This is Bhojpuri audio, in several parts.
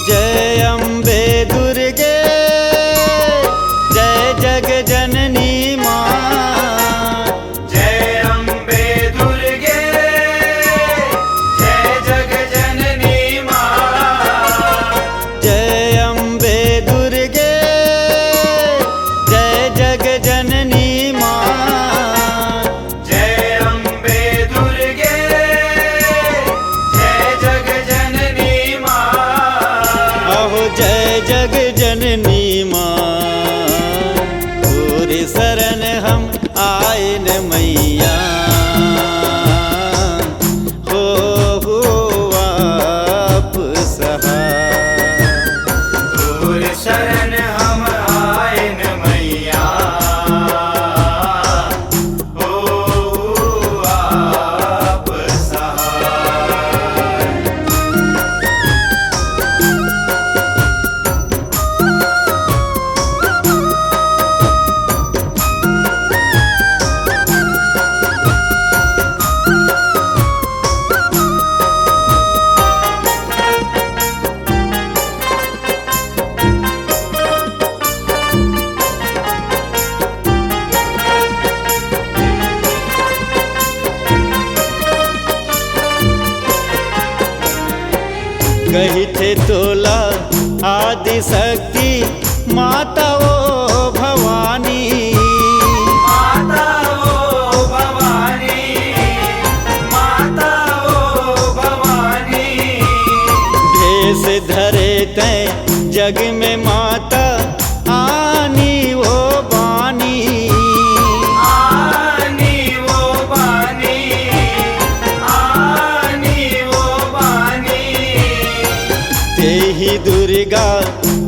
जय अम्बे दुर्गे जय जग जननी माँ। जय अम्बे दुर्गे जय जग जननी माँ। जय अम्बे दुर्गे जय जग जननी माँ। जय अम्बे दुर्गे जय जग जननी माँ। अहो जय जग जननी माँ, तोरे शरण हम आए न मैया। हो आप सहाय। तोर शरण हम आए न मैया। हो आप सहाय। कही थे तोला आदि शक्ति माता ओ भवानी। माता ओ भवानी। माता ओ भवानी। भेष धरे तैं जग में माता आनी वो बानी। आनी वो बानी। आनी वो बानी। तेहि दुर्गा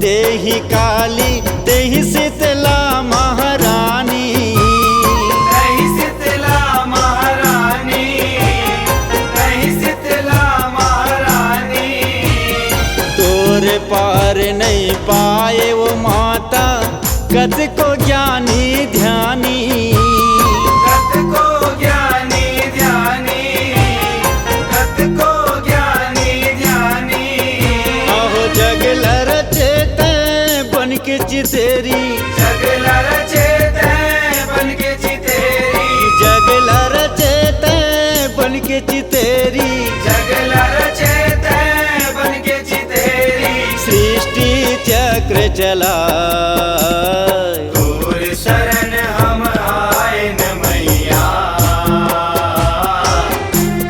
तेहि काली तेहि शीतला महारानी। कहीं शीतला महारानी। कहीं शीतला महारानी। तोरे पार नहीं पाए वो माता कत को ज्ञानी ध्यानी। कत को ज्ञानी ध्यानी। कत को ज्ञानी ध्यानी। आहो जगल रचेते बन के चितेरी। जगला रचेते बन के चितेरी। जगल रचेते बन के चितेरी। जगला रचेते बन के चितेरी। सृष्टि चक्र चला। तोर शरण हम आए न मैया।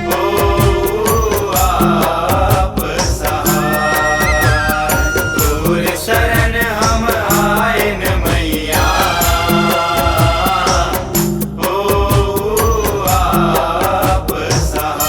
हो आप सहाय। तोर शरण हम आए न मैया। हो आप सहाय।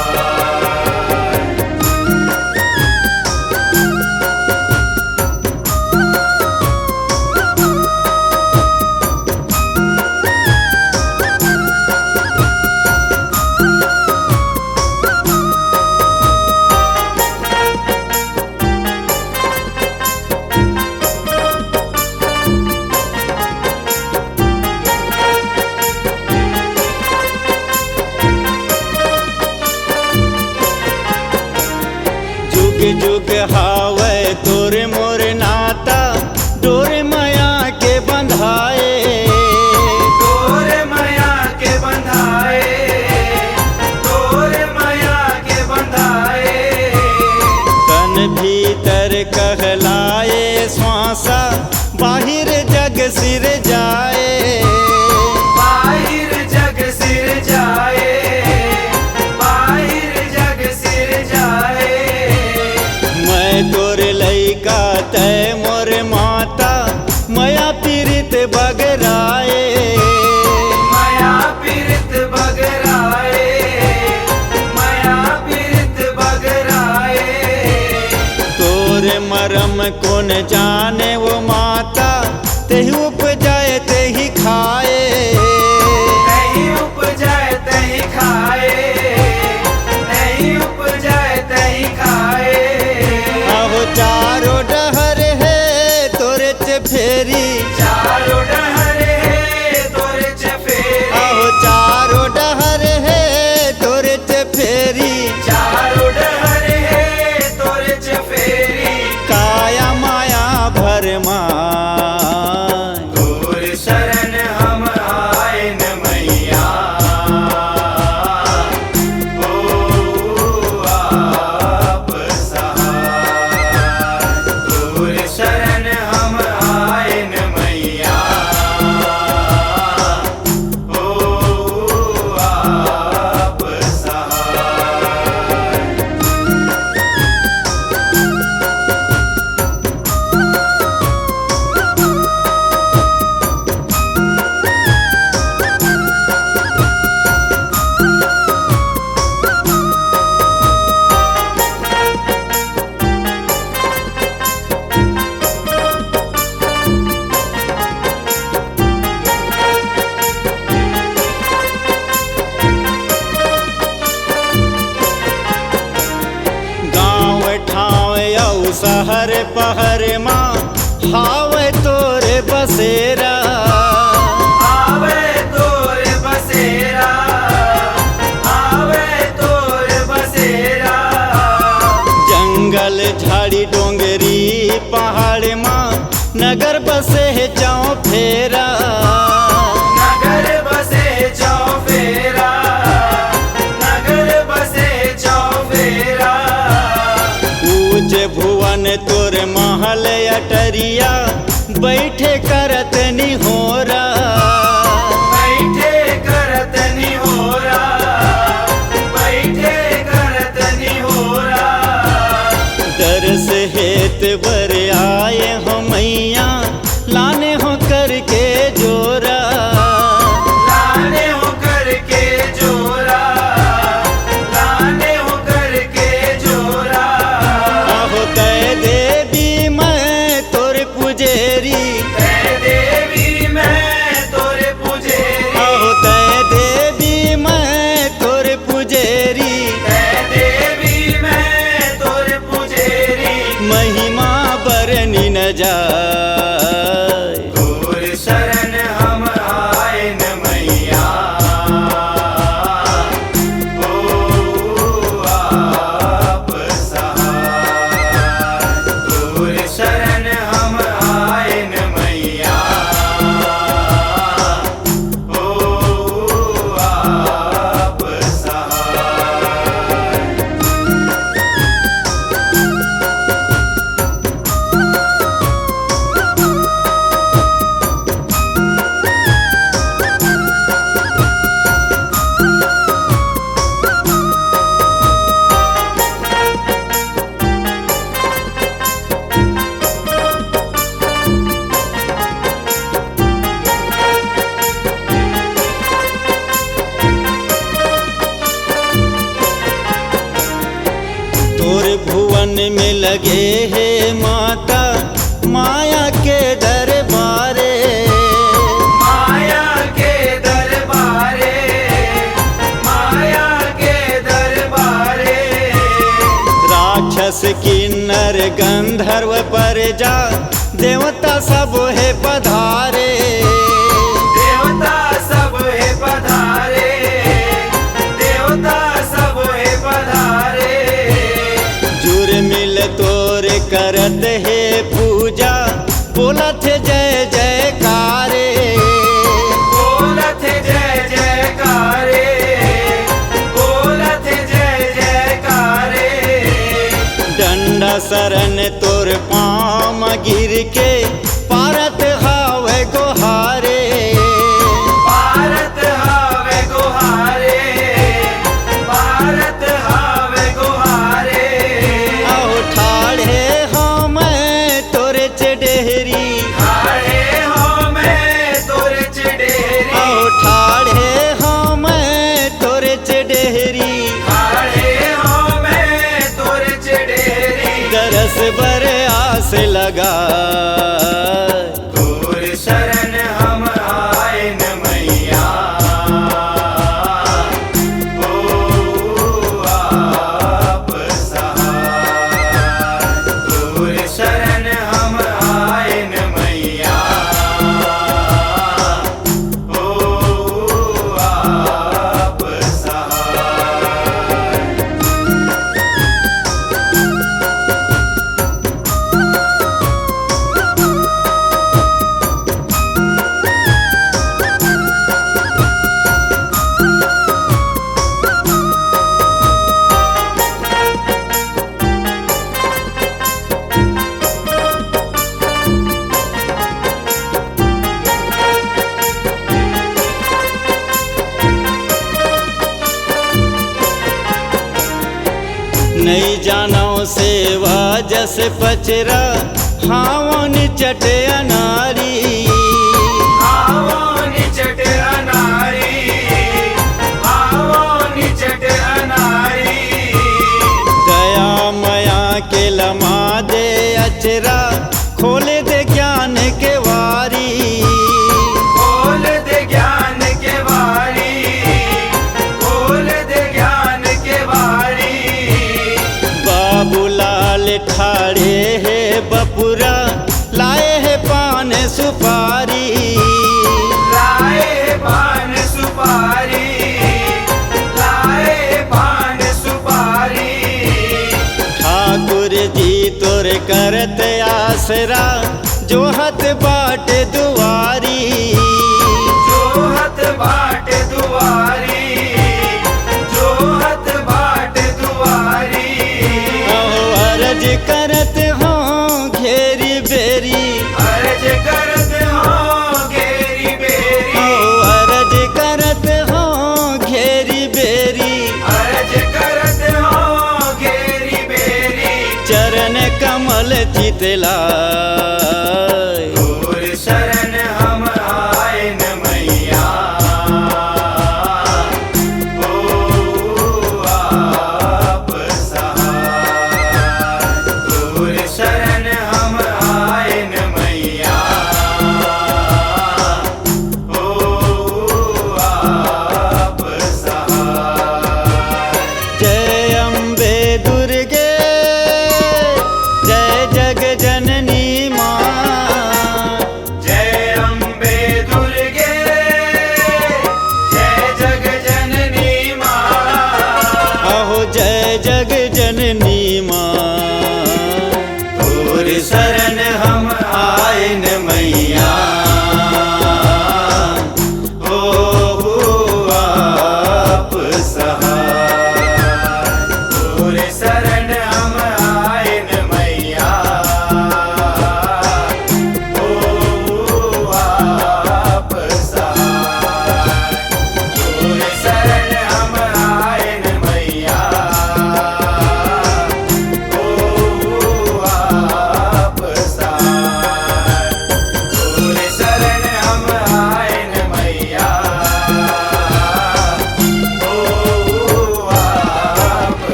जुग जुग हावे तोरे मोर नाता डोरे माया के बंधाए। तोर माया के बंधाए। तोर माया के बंधाए। तन भीतर कहलाए श्वासा बाहिर जग सिर जाए। बाहिर जग सिर जाए। बाहिर जग सिर जाए। मैं तोरे लइका तय मोर माता मया पीरित बगराए। माया पीरित बगराए। माया पीरित बगराए। तोर तोर मरम कौन जाने वो माता, तेहि उपजाए तेहि खाए, नहीं उपजाए तही खाए, नहीं उपजाए तही खाए। आहो चारों डहर है तोरे चफेरी, चारों डहर है तोरे चफेरी, आहो चारों डहर है तोरे चफेरी, चारों डहर है तोरे चफेरी। काया माया भरमा तोर शरण हम आए न मैया, ओ आप सहाय। तोर शरण हम आए न मैया, ओ आप सहाय। गाँव ठाव औ शहर पहर माँ हावे तोरे बसेरा, आवे तोर बसेरा, आवे तोर बसेरा। जंगल झाड़ी डोंगरी पहाड़ माँ नगर बसे है चाँव फेरा, नगर बसे चौफेरा, नगर बसे चौफेरा। ऊंच भुवन तोर महल अटरिया, बैठे करत निहोरा, बैठे करत निहोरा, बैठे करत निहोरा। दरस हेत बर आए हो मैया, लाने हो करके जोरा, लाने हो करके जोरा, लाने हो करके जोरा। आहो तय देवी मैं तोर पुजेरी, तै देवी मैं तोरे पुजेरी, आहो तय देवी मैं तोर पुजेरी, तै देवी मैं तोरे पुजेरी। महिमा बरनी न जाए। तोर शरण हम आए न मैया, ओ आप सहाय। तोर शरण हम आए न मैया, ओ आप सहाय। तोर भुवन में लगे है माता, माया के दरबारे, माया के दरबारे, माया के दरबारे। राक्षस किन्नर गंधर्व परजा, देवता सब है पधारे, देवता सब है पधारे, देवता सब है पधारे। जुर्मिल तोर करत है पूजा, बोलत जय जयकारे, बोलत जय जयकारे, बोलत जय जयकारे। डंडा शरण तोर पाम गिर के, पारत हावे गोहारे, भारत हावे गोहारे, भारत हावे गोहारे। आओ ठाड़े हम तोरे चडेहरी, ठाड़े हो मैं तोरे चडेहरी, आओ ठाड़े हम तोरे चडेहरी, ठाड़े हो मैं तोरे चडेहरी। दरस बर आस लगा। तोर शरण हम आए न मैया, ओ आप सहाय। तोर शरण हम आए न मैया, ओ आप सहाय। नहीं जानो सेवा जस पचरा हावन चट अनारी। आवो निचट अनारी, आवो निचट अनारी। दया मया के लमा दे अचरा खोल दे ज्ञान के वारी। खोल दे ज्ञान के वारी, खोल दे ज्ञान के वारी। बाबूलाल ठाड़े है बपुरा लाए है पान सुपारी। लाए पान सुपारी, लाए पान सुपारी। ठाकुर जी तोर करत आसरा जो हत बाट दुआरी। जो हत बाट दुआरी, जो हत बाट दुआरी। अर्ज करत हो घेरी बेरी। अर्ज करत हो घेरी बेरी, अर्ज करत हो घेरी बेरी। अर्ज करत हो घेरी बेरी। चरण कमल चितला। तोर